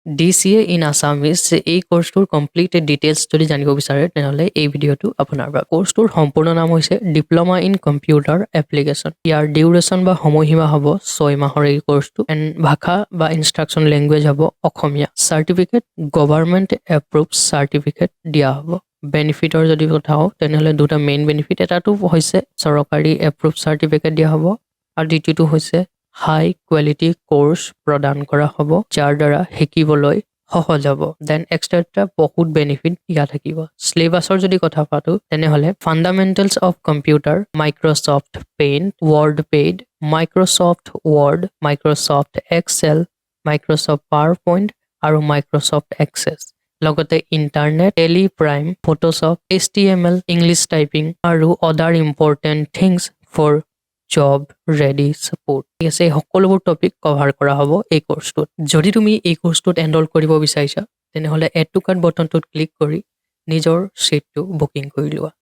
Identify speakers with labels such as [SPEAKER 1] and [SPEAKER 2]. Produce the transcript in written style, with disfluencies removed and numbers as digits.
[SPEAKER 1] DCA in Assamese এই কোৰ্সটোৰ complete details যদি জানিব বিচাৰে তেনেহলে এই ভিডিঅটো আপোনাৰ বাবে কোৰ্সটোৰ সম্পূৰ্ণ নাম হৈছে diploma in computer application year duration বা সময়সীমা হ'ব 6 মাহৰ এই কোৰ্সটো এণ্ড ভাষা বা ইনষ্ট্ৰাকচন লেংগুৱেজ হ'ব অসমীয়া চাৰ্টিফিকেট গভৰ্ণমেণ্ট এপ্ৰুভ চাৰ্টিফিকেট দিয়া হ'ব বেনিফিটৰ যদি কথা কওঁ তেনেহলে দুটা মেইন বেনিফিট এটাটো হৈছে চৰকাৰী এপ্ৰুভ চাৰ্টিফিকেট দিয়া হ'ব আৰু দ্বিতীয়টো হৈছে হাই কোৱালিটি কোৰ্স প্ৰদান কৰা হ'ব যাৰ দ্বাৰা শিকিবলৈ সহজ হ'ব দেন এক্সট্ৰা এটা বহুত বেনিফিট দিয়া থাকিব সিলেবাছৰ যদি কথা পাতো তেনেহলে fundamentals of computer Microsoft Paint WordPad Microsoft Word Microsoft Excel Microsoft PowerPoint আৰু মাইক্ৰসফট এক্সেছ লগতে internet Tally Prime Photoshop HTML English typing আৰু other important things for job ready support ঠিক আছে সকলোবোৰ টপিক কভাৰ কৰা হ'ব এই কোৰ্সটোত যদি তুমি এই কোৰ্সটোত এনৰোল কৰিব বিচাৰিছা তেনেহলে এড টু কাৰ্ট বটনটোত ক্লিক কৰি নিজৰ সিটটো বুকিং কৰি লোৱা